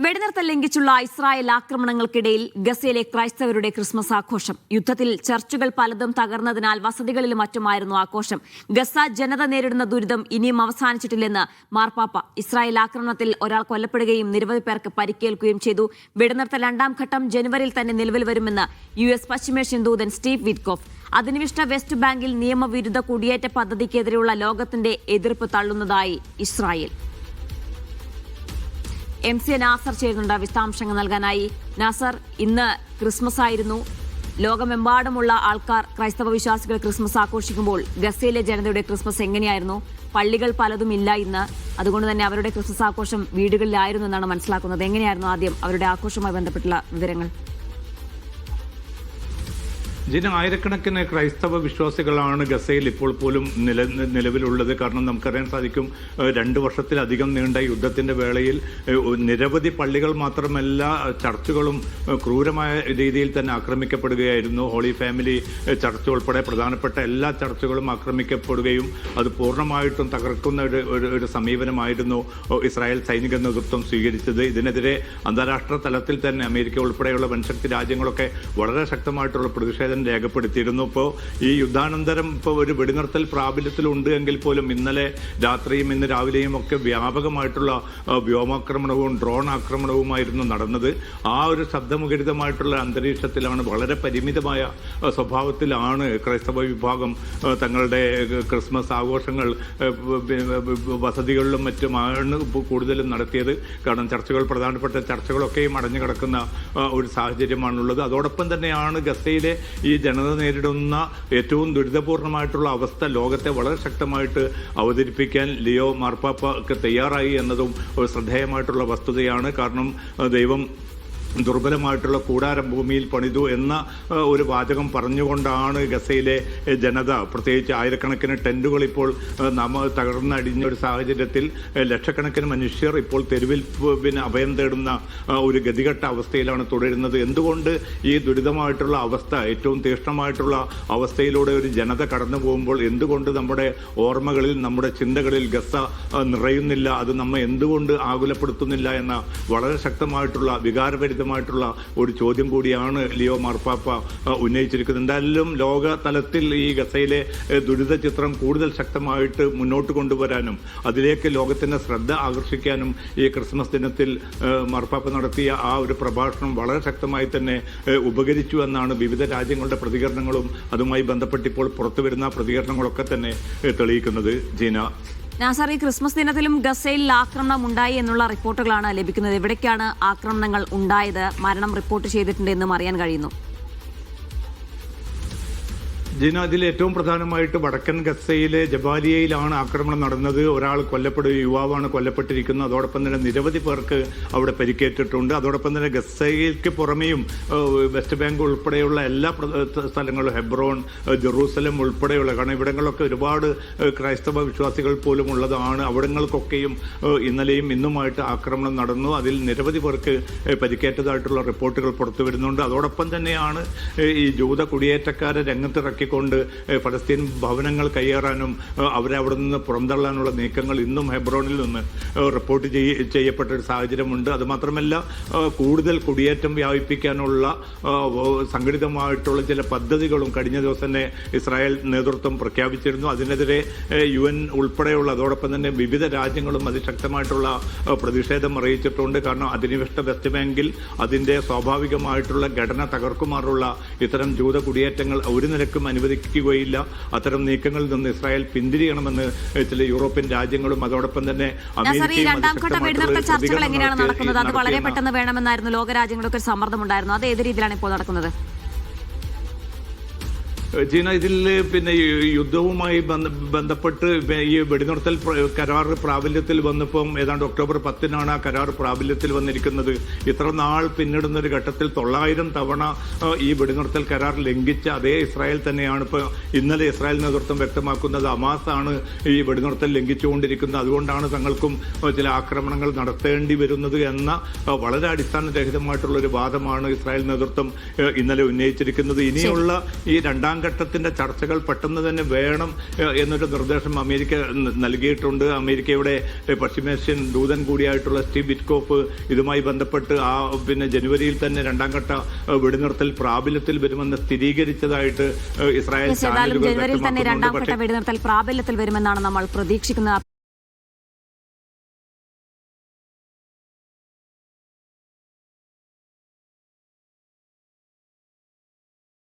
വെടിനിർത്തൽ ലംഘിച്ചുള്ള ഇസ്രായേൽ ആക്രമണങ്ങൾക്കിടയിൽ ഗസയിലെ ക്രൈസ്തവരുടെ ക്രിസ്മസ് ആഘോഷം. യുദ്ധത്തിൽ ചർച്ചുകൾ പലതും തകർന്നതിനാൽ വസതികളിലും മറ്റുമായിരുന്നു ആഘോഷം. ഗസ ജനത നേരിടുന്ന ദുരിതം ഇനിയും അവസാനിച്ചിട്ടില്ലെന്ന് മാർപ്പാപ്പ. ഇസ്രായേൽ ആക്രമണത്തിൽ ഒരാൾ കൊല്ലപ്പെടുകയും നിരവധി പേർക്ക് പരിക്കേൽക്കുകയും ചെയ്തു. വെടിനിർത്തൽ രണ്ടാം ഘട്ടം ജനുവരിയിൽ തന്നെ നിലവിൽ വരുമെന്ന് US പശ്ചിമേഷ്യൻ ദൂതൻ സ്റ്റീവ് വിറ്റ്കോഫ്. അധിനിവേശ വെസ്റ്റ് ബാങ്കിൽ നിയമവിരുദ്ധ കുടിയേറ്റ പദ്ധതിക്കെതിരെയുള്ള ലോകത്തിന്റെ എതിർപ്പ് തള്ളുന്നതായി ഇസ്രായേൽ. MC നാസർ ചേരുന്നുണ്ട് വിശദാംശങ്ങൾ നൽകാനായി. നാസർ, ഇന്ന് ക്രിസ്മസ് ആയിരുന്നു. ലോകമെമ്പാടുമുള്ള ആൾക്കാർ, ക്രൈസ്തവ വിശ്വാസികൾ ക്രിസ്മസ് ആഘോഷിക്കുമ്പോൾ ഗസയിലെ ജനതയുടെ ക്രിസ്മസ് എങ്ങനെയായിരുന്നു? പള്ളികൾ പലതും ഇല്ല ഇന്ന്, അതുകൊണ്ട് തന്നെ അവരുടെ ക്രിസ്മസ് ആഘോഷം വീടുകളിലായിരുന്നു എന്നാണ് മനസ്സിലാക്കുന്നത്. എങ്ങനെയായിരുന്നു ആദ്യം അവരുടെ ആഘോഷവുമായി ബന്ധപ്പെട്ടുള്ള വിവരങ്ങൾ? ആയിരക്കണക്കിന് ക്രൈസ്തവ വിശ്വാസികളാണ് ഗസയിൽ ഇപ്പോൾ പോലും നിലവിലുള്ളത്. കാരണം നമുക്കറിയാൻ സാധിക്കും, 2 വർഷത്തിലധികം നീണ്ട യുദ്ധത്തിന്റെ വേളയിൽ നിരവധി പള്ളികൾ മാത്രമല്ല ചർച്ചുകളും ക്രൂരമായ രീതിയിൽ തന്നെ ആക്രമിക്കപ്പെടുകയായിരുന്നു. ഹോളി ഫാമിലി ചർച്ച് ഉൾപ്പെടെ പ്രധാനപ്പെട്ട എല്ലാ ചർച്ചുകളും ആക്രമിക്കപ്പെടുകയും അത് പൂർണ്ണമായിട്ടും തകർക്കുന്ന ഒരു സമീപനമായിരുന്നു ഇസ്രായേൽ സൈനിക നേതൃത്വം സ്വീകരിച്ചത്. ഇതിനെതിരെ അന്താരാഷ്ട്ര തലത്തിൽ തന്നെ അമേരിക്ക ഉൾപ്പെടെയുള്ള വൻശക്തി രാജ്യങ്ങളൊക്കെ വളരെ ശക്തമായിട്ടുള്ള പ്രതിഷേധം രേഖപ്പെടുത്തിയിരുന്നു. ഇപ്പോൾ ഈ യുദ്ധാനന്തരം ഒരു വെടിനിർത്തൽ പ്രാബല്യത്തിലുണ്ട് എങ്കിൽ പോലും ഇന്നലെ രാത്രിയും ഇന്ന് രാവിലെയും ഒക്കെ വ്യാപകമായിട്ടുള്ള വ്യോമാക്രമണവും ഡ്രോൺ ആക്രമണവുമായിരുന്നു നടന്നത്. ആ ഒരു ശബ്ദമുഖരിതമായിട്ടുള്ള അന്തരീക്ഷത്തിലാണ്, വളരെ പരിമിതമായ സ്വഭാവത്തിലാണ് ക്രൈസ്തവ വിഭാഗം തങ്ങളുടെ ക്രിസ്മസ് ആഘോഷങ്ങൾ വസതികളിലും മറ്റുമാണ് കൂടുതലും നടത്തിയത്. കാരണം ചർച്ചുകൾ, പ്രധാനപ്പെട്ട ചർച്ചുകളൊക്കെയും അടഞ്ഞു കിടക്കുന്ന ഒരു സാഹചര്യമാണുള്ളത്. അതോടൊപ്പം തന്നെയാണ് ഗസയിലെ ഈ ജനത നേരിടുന്ന ഏറ്റവും ദുരിതപൂർണമായിട്ടുള്ള അവസ്ഥ ലോകത്തെ വളരെ ശക്തമായിട്ട് അവതരിപ്പിക്കാൻ ലിയോ മാർപ്പാപ്പ തയ്യാറായി എന്നതും ഒരു ശ്രദ്ധേയമായിട്ടുള്ള വസ്തുതയാണ്. കാരണം ദൈവം ദുർബലമായിട്ടുള്ള കൂടാരം ഭൂമിയിൽ പണിതു എന്ന ഒരു വാചകം പറഞ്ഞുകൊണ്ടാണ് ഗസയിലെ ജനത, പ്രത്യേകിച്ച് ആയിരക്കണക്കിന് ടെന്റുകൾ ഇപ്പോൾ തകർന്നടിഞ്ഞ ഒരു സാഹചര്യത്തിൽ ലക്ഷക്കണക്കിന് മനുഷ്യർ ഇപ്പോൾ തെരുവിൽ അഭയം തേടുന്ന ഒരു ഗതികെട്ട അവസ്ഥയിലാണ് തുടരുന്നത്. എന്തുകൊണ്ട് ഈ ദുരിതമായിട്ടുള്ള അവസ്ഥ, ഏറ്റവും തീക്ഷ്ണമായിട്ടുള്ള അവസ്ഥയിലൂടെ ഒരു ജനത കടന്നു പോകുമ്പോൾ എന്തുകൊണ്ട് നമ്മുടെ ഓർമ്മകളിൽ, നമ്മുടെ ചിന്തകളിൽ ഗസ നിറയുന്നില്ല? അത് നമ്മെ എന്തുകൊണ്ട് ആകുലപ്പെടുത്തുന്നില്ല എന്ന വളരെ ശക്തമായിട്ടുള്ള വികാരപരിതമായിട്ടുള്ള ഒരു ചോദ്യം കൂടിയാണ് ലിയോ മാർപ്പാപ്പ ഉന്നയിച്ചിരിക്കുന്നത്. എന്തായാലും ലോക തലത്തിൽ ഈ ഗസയിലെ ദുരിത ചിത്രം കൂടുതൽ ശക്തമായിട്ട് മുന്നോട്ട് കൊണ്ടുവരാനും അതിലേക്ക് ലോകത്തിന്റെ ശ്രദ്ധ ആകർഷിക്കാനും ഈ ക്രിസ്മസ് ദിനത്തിൽ മാർപ്പാപ്പ നടത്തിയ ആ ഒരു പ്രഭാഷണം വളരെ ശക്തമായി തന്നെ ഉപകരിച്ചു എന്നാണ് വിവിധ രാജ്യങ്ങളുടെ പ്രതികരണങ്ങളും അതുമായി ബന്ധപ്പെട്ട് ഇപ്പോൾ പുറത്തുവരുന്ന പ്രതികരണങ്ങളൊക്കെ തന്നെ തെളിയിക്കുന്നത്. ജീന, നാസർ, ഈ ക്രിസ്മസ് ദിനത്തിലും ഗസയിൽ ആക്രമണം ഉണ്ടായി എന്നുള്ള റിപ്പോർട്ടുകളാണ് ലഭിക്കുന്നത്. എവിടേക്കാണ് ആക്രമണങ്ങൾ ഉണ്ടായത്? മരണം റിപ്പോർട്ട് ചെയ്തിട്ടുണ്ട് എന്നും അറിയാൻ കഴിയുന്നു. ജീന, അതിൽ ഏറ്റവും പ്രധാനമായിട്ട് വടക്കൻ ഗസയിലെ ജബാലിയയിലാണ് ആക്രമണം നടന്നത്. ഒരാൾ യുവാവാണ് കൊല്ലപ്പെട്ടിരിക്കുന്നത്. അതോടൊപ്പം തന്നെ നിരവധി പേർക്ക് അവിടെ പരിക്കേറ്റിട്ടുണ്ട്. അതോടൊപ്പം തന്നെ ഗസയ്ക്ക് പുറമെയും വെസ്റ്റ് ബാങ്ക് ഉൾപ്പെടെയുള്ള എല്ലാ സ്ഥലങ്ങളും, ഹെബ്രോൺ, ജെറൂസലം ഉൾപ്പെടെയുള്ള, കാരണം ഇവിടങ്ങളിലൊക്കെ ഒരുപാട് ക്രൈസ്തവ വിശ്വാസികൾ പോലും ഉള്ളതാണ്. അവിടങ്ങൾക്കൊക്കെയും ഇന്നലെയും ഇന്നുമായിട്ട് ആക്രമണം നടന്നു. അതിൽ നിരവധി പേർക്ക് പരിക്കേറ്റതായിട്ടുള്ള റിപ്പോർട്ടുകൾ പുറത്തു വരുന്നുണ്ട്. അതോടൊപ്പം തന്നെയാണ് ഈ ജൂത കുടിയേറ്റക്കാരെ രംഗത്തിറക്കി കൊണ്ട് ഫലസ്തീൻ ഭവനങ്ങൾ കയ്യേറാനും അവരെ അവിടെ നിന്ന് പുറന്തള്ളാനുള്ള നീക്കങ്ങൾ ഇന്നും ഹെബ്രോണിൽ നിന്ന് റിപ്പോർട്ട് ചെയ്യപ്പെട്ട ഒരു സാഹചര്യമുണ്ട്. അതുമാത്രമല്ല, കൂടുതൽ കുടിയേറ്റം വ്യാപിപ്പിക്കാനുള്ള സംഘടിതമായിട്ടുള്ള ചില പദ്ധതികളും കഴിഞ്ഞ ദിവസം തന്നെ ഇസ്രായേൽ നേതൃത്വം പ്രഖ്യാപിച്ചിരുന്നു. അതിനെതിരെ UN ഉൾപ്പെടെയുള്ള, അതോടൊപ്പം തന്നെ വിവിധ രാജ്യങ്ങളും അതിശക്തമായിട്ടുള്ള പ്രതിഷേധം അറിയിച്ചിട്ടുണ്ട്. കാരണം അധിനിവേശ വെസ്റ്റ് ബാങ്കിൽ അതിന്റെ സ്വാഭാവികമായിട്ടുള്ള ഘടന തകർക്കുമാറുള്ള ഇത്തരം ജൂത കുടിയേറ്റങ്ങൾ ഒരു നിലക്കും അനുവദിക്കുകയില്ല. അത്തരം നീക്കങ്ങളിൽ നിന്ന് ഇസ്രായേൽ പിന്തിരിയണമെന്ന് ചില യൂറോപ്യൻ രാജ്യങ്ങളും അതോടൊപ്പം തന്നെ ചർച്ചകൾ എങ്ങനെയാണ് നടക്കുന്നത്? അത് വളരെ പെട്ടെന്ന് വേണമെന്നായിരുന്നു ലോകരാജ്യങ്ങളൊക്കെ സമ്മർദ്ദമുണ്ടായിരുന്നു. അത് ഏത് രീതിയിലാണ് ഇപ്പോൾ നടക്കുന്നത്? ചീന, ഇതിൽ പിന്നെ യുദ്ധവുമായി ബന്ധപ്പെട്ട് ഈ വെടിനിർത്തൽ കരാർ പ്രാബല്യത്തിൽ വന്നപ്പം ഏതാണ്ട് ഒക്ടോബർ 10 ആ കരാർ പ്രാബല്യത്തിൽ വന്നിരിക്കുന്നത്. ഇത്ര നാൾ പിന്നിടുന്ന ഒരു ഘട്ടത്തിൽ 900 തവണ ഈ വെടിനിർത്തൽ കരാർ ലംഘിച്ച അതേ ഇസ്രായേൽ തന്നെയാണ് ഇപ്പോൾ ഇന്നലെ ഇസ്രായേൽ നേതൃത്വം വ്യക്തമാക്കുന്നത്. ഹമാസാണ് ഈ വെടിനിർത്തൽ ലംഘിച്ചുകൊണ്ടിരിക്കുന്നത്, അതുകൊണ്ടാണ് തങ്ങൾക്കും ചില ആക്രമണങ്ങൾ നടത്തേണ്ടി വരുന്നത് എന്ന വളരെ അടിസ്ഥാനരഹിതമായിട്ടുള്ള ഒരു വാദമാണ് ഇസ്രായേൽ നേതൃത്വം ഇന്നലെ ഉന്നയിച്ചിരിക്കുന്നത്. ഇനിയുള്ള ഈ രണ്ടാം ഘട്ടത്തിന്റെ ചർച്ചകൾ പെട്ടെന്ന് തന്നെ വേണം എന്നൊരു നിർദ്ദേശം അമേരിക്ക നൽകിയിട്ടുണ്ട്. അമേരിക്കയുടെ പശ്ചിമേഷ്യൻ ദൂതൻ കൂടിയായിട്ടുള്ള സ്റ്റീവ് വിറ്റ്കോഫ് ഇതുമായി ബന്ധപ്പെട്ട് ജനുവരിയിൽ തന്നെ രണ്ടാം ഘട്ട വെടിനിർത്തൽ പ്രാബല്യത്തിൽ വരുമെന്ന് സ്ഥിരീകരിച്ചതായിട്ട് ഇസ്രായേൽ ജനുവരിയിൽ തന്നെ രണ്ടാം ഘട്ട വെടിനിർത്തൽ പ്രാബല്യത്തിൽ വരുമെന്നാണ് നമ്മൾ പ്രതീക്ഷിക്കുന്നത്.